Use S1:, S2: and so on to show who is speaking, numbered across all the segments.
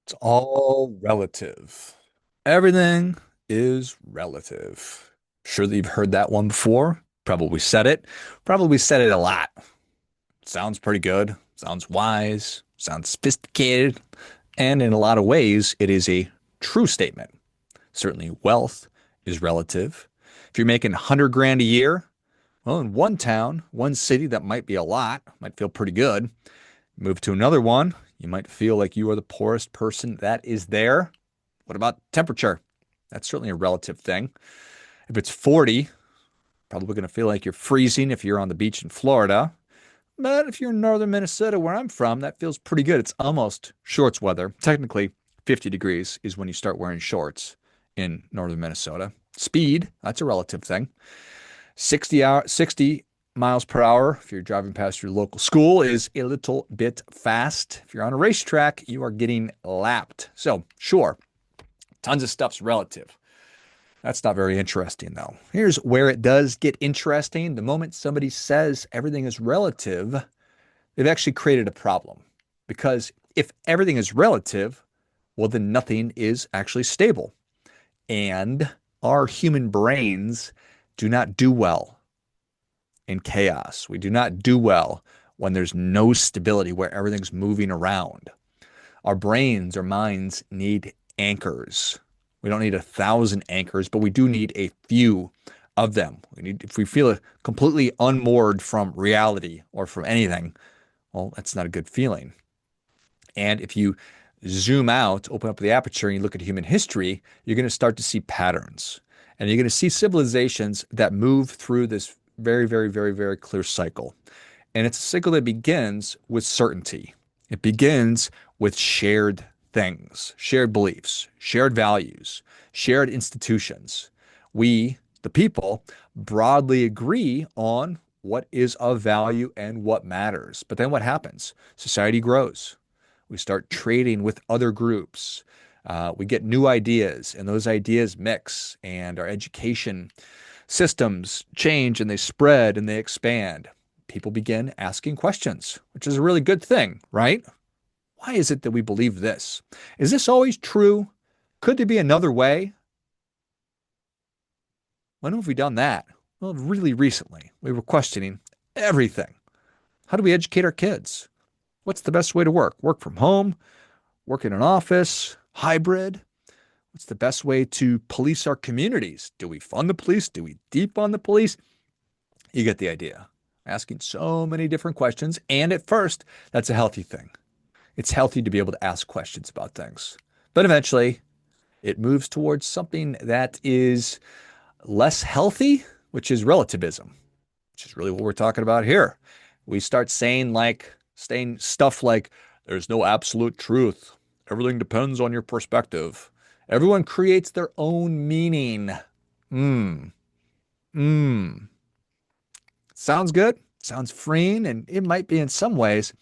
S1: It's all relative. Everything is relative. Sure that you've heard that one before. Probably said it. Probably said it a lot. Sounds pretty good. Sounds wise. Sounds sophisticated. And in a lot of ways, it is a true statement. Certainly, wealth is relative. If you're making 100 grand a year, well, in one town, one city, that might be a lot, might feel pretty good. Move to another one, you might feel like you are the poorest person that is there. What about temperature? That's certainly a relative thing. If it's 40, probably going to feel like you're freezing if you're on the beach in Florida. But if you're in northern Minnesota, where I'm from, that feels pretty good. It's almost shorts weather. Technically, 50 degrees is when you start wearing shorts in northern Minnesota. Speed, that's a relative thing. 60 miles per hour, if you're driving past your local school, is a little bit fast. If you're on a racetrack, you are getting lapped. So, sure, tons of stuff's relative. That's not very interesting, though. Here's where it does get interesting. The moment somebody says everything is relative, they've actually created a problem. Because if everything is relative, well, then nothing is actually stable. And our human brains do not do well in chaos. We do not do well when there's no stability, where everything's moving around. Our brains, our minds need anchors. We don't need 1,000 anchors, but we do need a few of them. If we feel completely unmoored from reality or from anything, well, that's not a good feeling. And if you zoom out, open up the aperture, and you look at human history, you're going to start to see patterns. And you're going to see civilizations that move through this very, very, very, very clear cycle. And it's a cycle that begins with certainty. It begins with shared things, shared beliefs, shared values, shared institutions. We, the people, broadly agree on what is of value and what matters. But then what happens? Society grows. We start trading with other groups. We get new ideas, and those ideas mix, and our education systems change and they spread and they expand. People begin asking questions, which is a really good thing, right? Why is it that we believe this? Is this always true? Could there be another way? When have we done that? Well, really recently, we were questioning everything. How do we educate our kids? What's the best way to work? Work from home? Work in an office? Hybrid? What's the best way to police our communities? Do we fund the police? Do we defund the police? You get the idea. Asking so many different questions. And at first, that's a healthy thing. It's healthy to be able to ask questions about things. But eventually, it moves towards something that is less healthy, which is relativism, which is really what we're talking about here. We start saying stuff like, there's no absolute truth. Everything depends on your perspective. Everyone creates their own meaning. Hmm. Hmm. Sounds good. Sounds freeing, and it might be in some ways,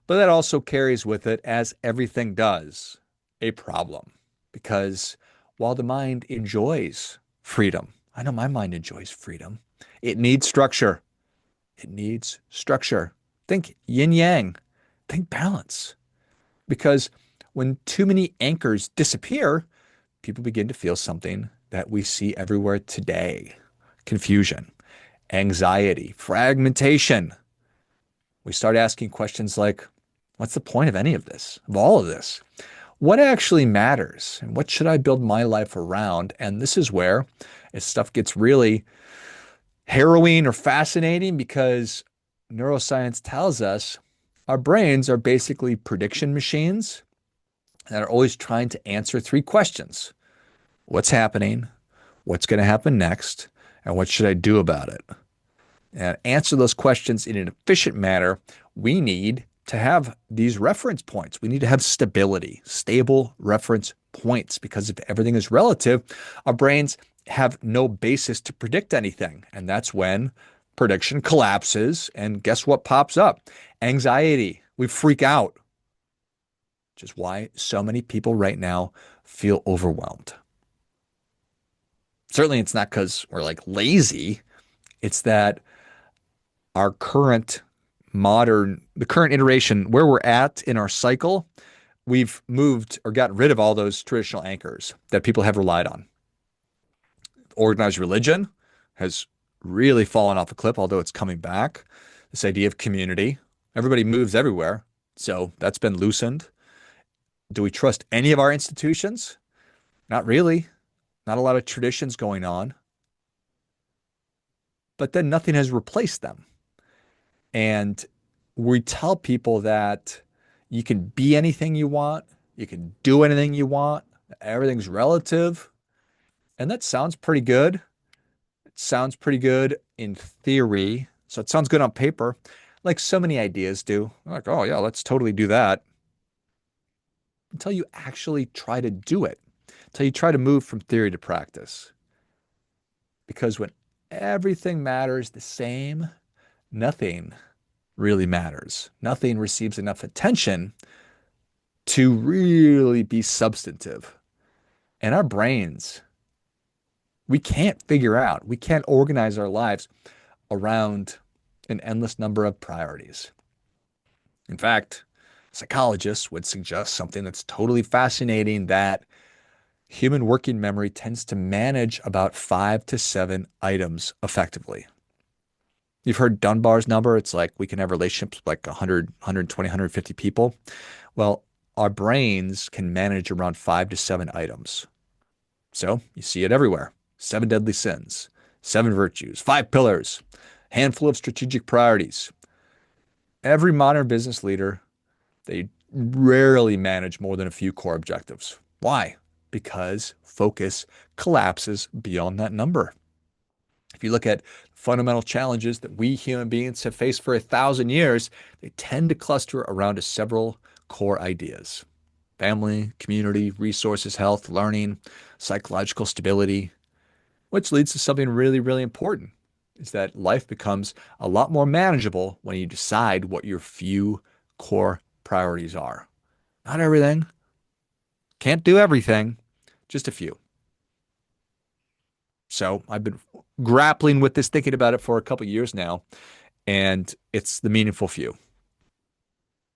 S1: but that also carries with it, as everything does, a problem. Because while the mind enjoys freedom, I know my mind enjoys freedom, it needs structure. It needs structure. Think yin yang. Think balance. Because when too many anchors disappear, people begin to feel something that we see everywhere today: confusion, anxiety, fragmentation. We start asking questions like, what's the point of any of this, of all of this? What actually matters? And what should I build my life around? And this is where stuff gets really harrowing or fascinating, because neuroscience tells us our brains are basically prediction machines that are always trying to answer three questions: what's happening, what's going to happen next, and what should I do about it? And answer those questions in an efficient manner, we need to have these reference points. We need to have stability, stable reference points, because if everything is relative, our brains have no basis to predict anything. And that's when prediction collapses. And guess what pops up? Anxiety. We freak out, which is why so many people right now feel overwhelmed. Certainly, it's not because we're like lazy. It's that the current iteration where we're at in our cycle, we've moved or gotten rid of all those traditional anchors that people have relied on. Organized religion has really fallen off a cliff, although it's coming back. This idea of community, everybody moves everywhere. So that's been loosened. Do we trust any of our institutions? Not really. Not a lot of traditions going on. But then nothing has replaced them. And we tell people that you can be anything you want, you can do anything you want, everything's relative. And that sounds pretty good. It sounds pretty good in theory. So it sounds good on paper, like so many ideas do. Like, oh, yeah, let's totally do that. Until you actually try to do it, until you try to move from theory to practice. Because when everything matters the same, nothing really matters. Nothing receives enough attention to really be substantive. And our brains, we can't figure out, we can't organize our lives around an endless number of priorities. In fact, psychologists would suggest something that's totally fascinating, that human working memory tends to manage about 5 to 7 items effectively. You've heard Dunbar's number. It's like we can have relationships with like 100, 120, 150 people. Well, our brains can manage around 5 to 7 items. So you see it everywhere. 7 deadly sins, 7 virtues, 5 pillars, handful of strategic priorities. Every modern business leader, they rarely manage more than a few core objectives. Why? Because focus collapses beyond that number. If you look at fundamental challenges that we human beings have faced for 1,000 years, they tend to cluster around several core ideas: family, community, resources, health, learning, psychological stability, which leads to something really, really important, is that life becomes a lot more manageable when you decide what your few core priorities are. Not everything, can't do everything, just a few. So I've been grappling with this, thinking about it for a couple of years now, and it's the meaningful few.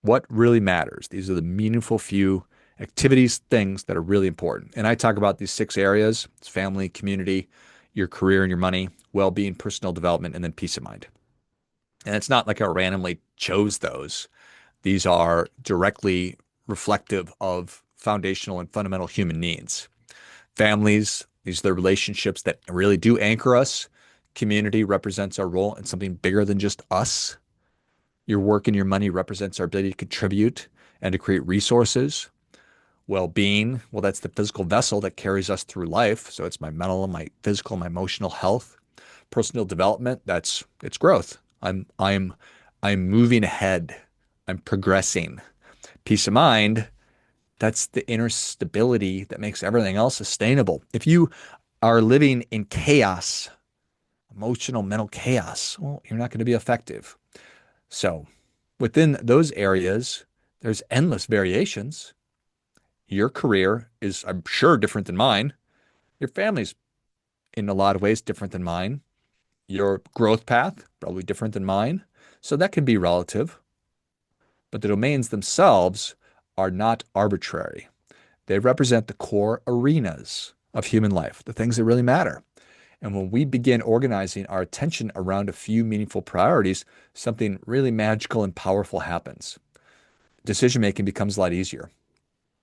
S1: What really matters? These are the meaningful few activities, things that are really important. And I talk about these 6 areas: it's family, community, your career and your money, well-being, personal development, and then peace of mind. And it's not like I randomly chose those. These are directly reflective of foundational and fundamental human needs. Families, these are the relationships that really do anchor us. Community represents our role in something bigger than just us. Your work and your money represents our ability to contribute and to create resources. Well-being, well, that's the physical vessel that carries us through life. So it's my mental, my physical, my emotional health. Personal development, it's growth. I'm moving ahead. I'm progressing. Peace of mind, that's the inner stability that makes everything else sustainable. If you are living in chaos, emotional, mental chaos, well, you're not going to be effective. So within those areas, there's endless variations. Your career is, I'm sure, different than mine. Your family's in a lot of ways different than mine. Your growth path, probably different than mine. So that can be relative. But the domains themselves are not arbitrary. They represent the core arenas of human life, the things that really matter. And when we begin organizing our attention around a few meaningful priorities, something really magical and powerful happens. Decision making becomes a lot easier.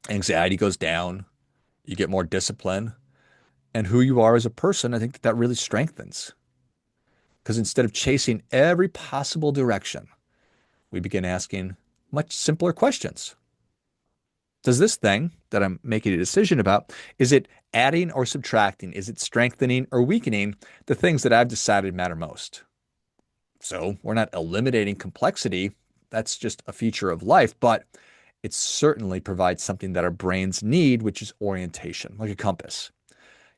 S1: Anxiety goes down. You get more discipline. And who you are as a person, I think that really strengthens. Because instead of chasing every possible direction, we begin asking much simpler questions. Does this thing that I'm making a decision about, is it adding or subtracting? Is it strengthening or weakening the things that I've decided matter most? So we're not eliminating complexity. That's just a feature of life, but it certainly provides something that our brains need, which is orientation, like a compass.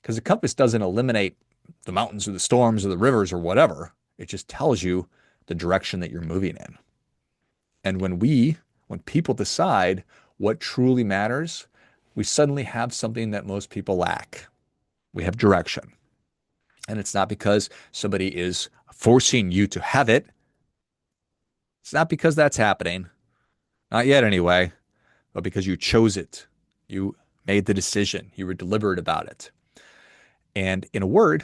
S1: Because a compass doesn't eliminate the mountains or the storms or the rivers or whatever. It just tells you the direction that you're moving in. And when people decide what truly matters, we suddenly have something that most people lack. We have direction. And it's not because somebody is forcing you to have it. It's not because that's happening. Not yet, anyway. but because you chose it. You made the decision. You were deliberate about it. And in a world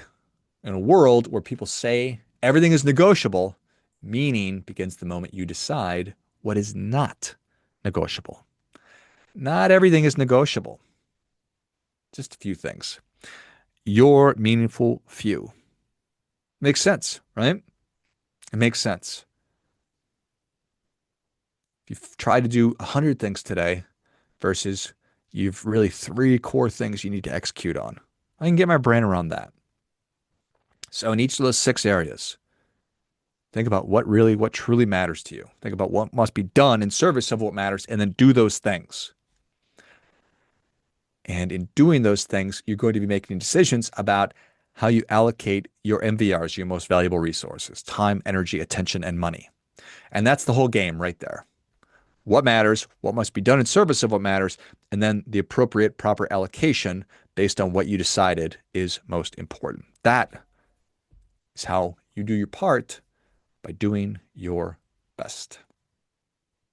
S1: where people say everything is negotiable, meaning begins the moment you decide what is not negotiable. Not everything is negotiable. Just a few things. Your meaningful few. Makes sense, right? It makes sense. If you've tried to do 100 things today versus you've really three core things you need to execute on, I can get my brain around that. So in each of those 6 areas, think about what truly matters to you. Think about what must be done in service of what matters, and then do those things. And in doing those things, you're going to be making decisions about how you allocate your MVRs, your most valuable resources, time, energy, attention, and money. And that's the whole game right there. What matters, what must be done in service of what matters, and then the appropriate, proper allocation based on what you decided is most important. That is how you do your part by doing your best.